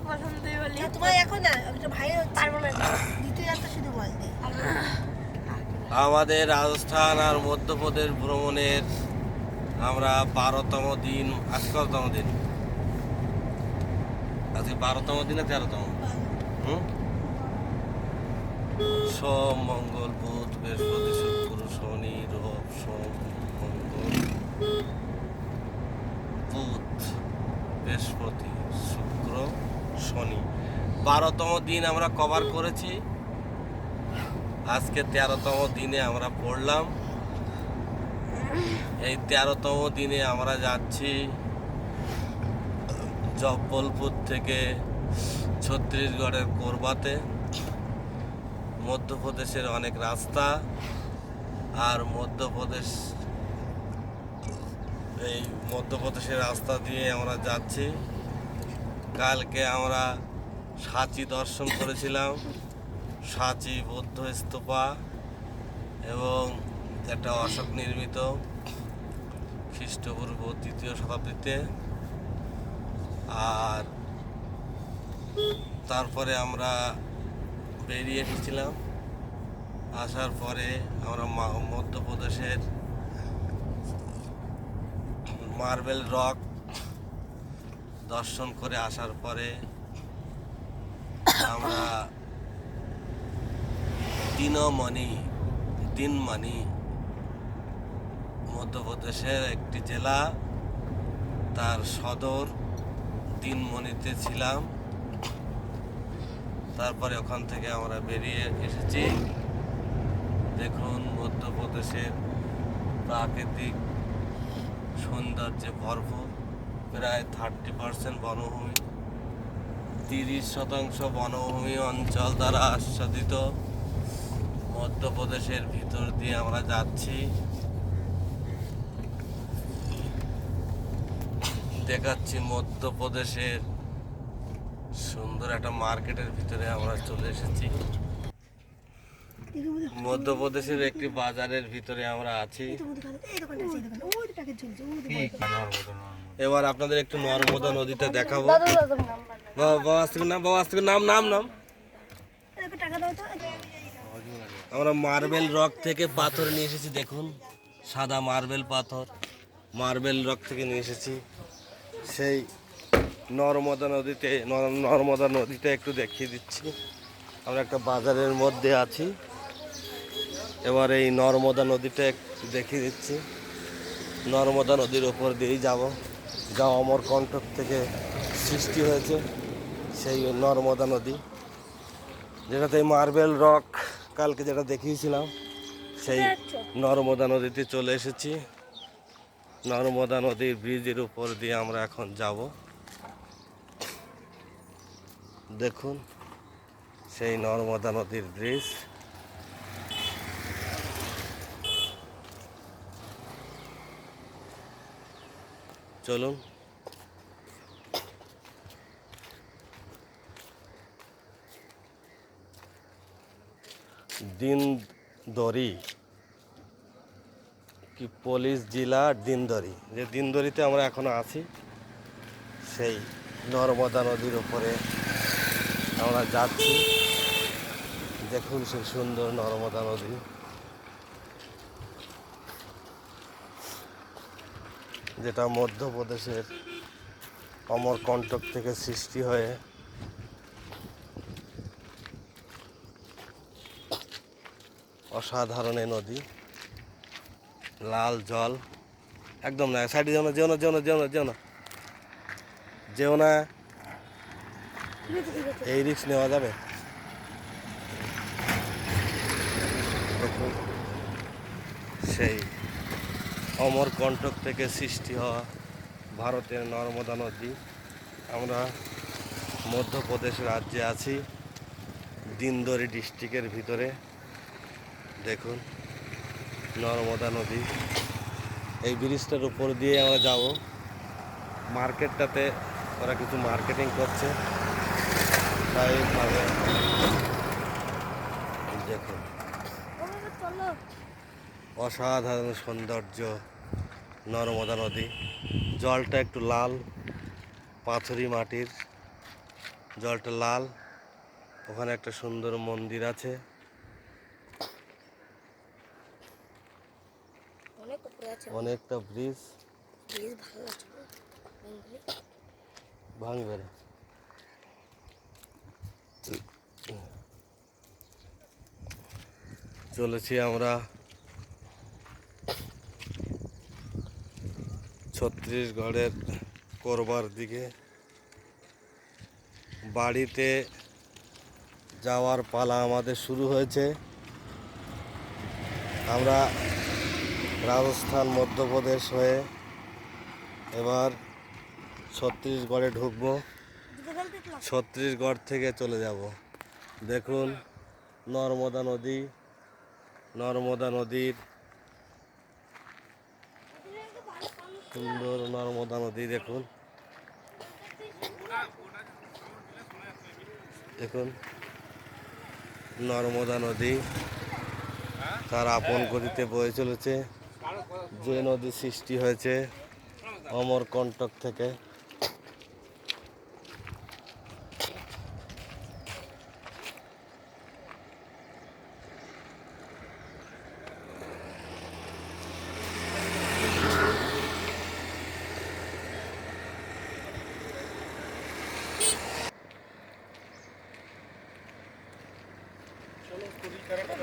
পছন্দই বলি। তোমার এখন না একটা ভাই পারবো না, দ্বিতীয় যাত্রা শুধু বল দে। আমাদের রাজস্থান আর মধ্যপ্রদেশ ভ্রমণের আমরা 12তম দিন। আজকে কততম দিন? আজকে 12তম দিন না 13তম? সোম, মঙ্গল, বুধ, বৃহস্পতি, শুক্র, শনি, রবি, সোম, মঙ্গল, বুধ, বৃহস্পতি, শুক্র, শনি, 12তম দিন আমরা কভার করেছি। আজকে 13তম দিনে আমরা পড়লাম। এই 13তম দিনে আমরা যাচ্ছি জব্বলপুর থেকে ছত্তিশগড়ের কোরবাতে। মধ্যপ্রদেশের অনেক রাস্তা, আর মধ্যপ্রদেশের রাস্তা দিয়ে আমরা যাচ্ছি। কালকে আমরা সাঁচি দর্শন করেছিলাম, সাঁচি বৌদ্ধ স্তূপা এবং একটা অশোক নির্মিত খ্রিস্টপূর্ব 3য় শতাব্দীতে। আর তারপরে আমরা বেরিয়ে এসেছিলাম। আসার পরে আমরা মধ্যপ্রদেশের মার্বেল রক দর্শন করে আসার পরে আমরা দিনমানি মধ্যপ্রদেশের একটি জেলা, তার সদর দিনমণিতে ছিলাম। তারপরে ওখান থেকে আমরা বেরিয়ে এসেছি। দেখুন মধ্যপ্রদেশের প্রাকৃতিক সৌন্দর্যে ভরপুর। প্রায় 30% বনভূমি, 30% বনভূমি অঞ্চল দ্বারা আচ্ছাদিত মধ্যপ্রদেশের ভিতর দিয়ে আমরা যাচ্ছি। দেখাচ্ছি মধ্যপ্রদেশের সুন্দর একটা মার্কেটের ভিতরে আমরা চলে এসেছি। মধ্যপ্রদেশের একটি বাজারের ভিতরে আমরা আছি। এবার আপনাদের একটু নর্মদা নদীটা দেখাবো। নাম আমরা মার্বেল রক থেকে পাথর নিয়ে এসেছি। দেখুন সাদা মার্বেল পাথর, মার্বেল রক থেকে নিয়ে এসেছি। সেই নর্মদা নদীটা একটু দেখিয়ে দিচ্ছি। আমরা একটা বাজারের মধ্যে আছি। এবার এই নর্মদা নদীটা একটু দেখিয়ে দিচ্ছি। নর্মদা নদীর ওপর দিয়েই যাব, যা অমরকণ্টক থেকে সৃষ্টি হয়েছে সেই নর্মদা নদী, যেটাতে মার্বেল রক কালকে যেটা দেখিয়েছিলাম, সেই নর্মদা নদীতে চলে এসেছি। নর্মদা নদীর ব্রিজের উপর দিয়ে আমরা এখন যাব। দেখুন সেই নর্মদা নদীর ব্রিজ। চলুন দিনদরি কি পুলিশ জেলা দিনদরি, যে দিনদরিতে আমরা এখনো আছি। সেই নর্মদা নদীর উপরে আমরা যাচ্ছি। দেখুন সেই সুন্দর নর্মদা নদী। যেটা মধ্যপ্রদেশের অমরকণ্টক থেকে সৃষ্টি হয়ে অসাধারণ এই নদী। লাল জল একদম না, সাইডে যেও না, এই রিস্ক নেওয়া যাবে। সেই অমরকণ্টক থেকে সৃষ্টি হওয়া ভারতের নর্মদা নদী। আমরা মধ্যপ্রদেশ রাজ্যে আছি, দিনদরি ডিস্ট্রিক্টের ভিতরে। দেখুন নর্মদা নদী। এই ব্রিজটার উপর দিয়ে আমরা যাব। মার্কেটটাতে ওরা কিছু মার্কেটিং করছে, তাই ভাবে দেখুন অসাধারণ সৌন্দর্য নর্মদা নদী। জলটা একটু লাল পাথরি মাটির, জলটা লাল। ওখানে একটা সুন্দর মন্দির আছে। অনেক উপরে আছে। অনেকটা ব্রিজ বেশ ভালো লাগছে গো। ভাঙবে না। চলেছি আমরা ছত্তিশগড়ের করবার দিকে। বাড়িতে যাওয়ার পালা আমাদের শুরু হয়েছে। আমরা রাজস্থান মধ্যপ্রদেশ হয়ে এবার ছত্তিশগড়ে ঢুকবো। ছত্তিশগড় থেকে চলে যাব। দেখুন নর্মদা নদী, নর্মদা নদীর সুন্দর নর্মদা নদী দেখুন। দেখুন নর্মদা নদী তার আপন গতিতে বয়ে চলেছে। যে নদী সৃষ্টি হয়েছে অমরকণ্টক থেকে।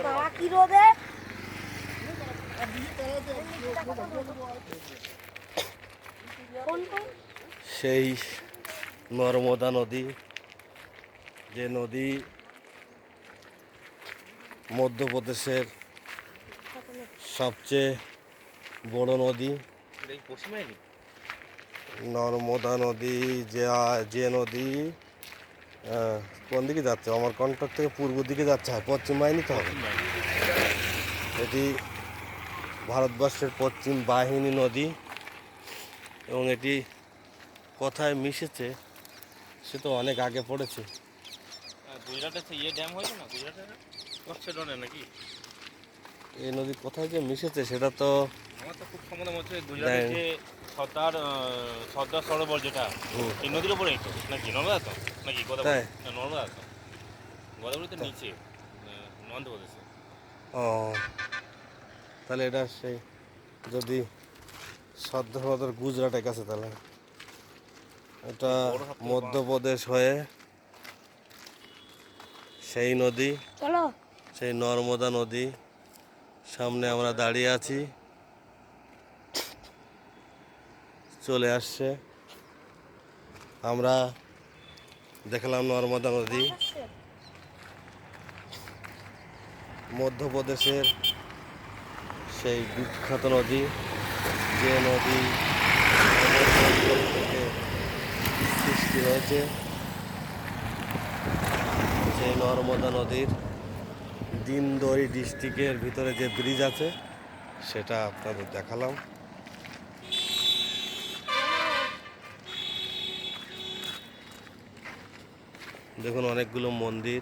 বাবা কি রোদে? সেই নর্মদা নদী, যে নদী মধ্যপ্রদেশের সবচেয়ে বড় নদী। নর্মদা নদী যে নদী কোন দিকে যাচ্ছে? অমরকণ্টক থেকে পূর্ব দিকে যাচ্ছে, পশ্চিম বাহিনী তো হবে। এটি ভারতবর্ষের পশ্চিম বাহিনী নদী এবং এটি কোথায় মিশেছে সে তো অনেক আগে পড়েছে। গুজরাটে ড্যাম হয়েছে না, গুজরাটে নাকি এই নদী কোথায় যে মিশেছে সেটা তো আমার তো খুব সম্বন্ধ হচ্ছে। গুজরাটের যে সর্দার সরোবর যেটা এই নদীর উপরেই তো নাকি নর্মদা তো নাকি তাই? না নর্মদা তো গোদাবরী তো নিচে অন্ধ্রপ্রদেশে। ও তাহলে এটা সেই যদি সর্দার গুজরাটের কাছে, তাহলে এটা মধ্যপ্রদেশ হয়ে সেই নদী, চলো সেই নর্মদা নদী সামনে আমরা দাঁড়িয়ে আছি। চলে আসছে, আমরা দেখলাম নর্মদা নদী মধ্যপ্রদেশের সেই বিখ্যাত নদী, যে নদী অমরকণ্টক থেকে সৃষ্টি হয়েছে। সেই নর্মদা নদীর দিনদরি ডিস্ট্রিক্টের ভিতরে যে ব্রিজ আছে সেটা আপনাদের দেখালাম। দেখুন অনেকগুলো মন্দির।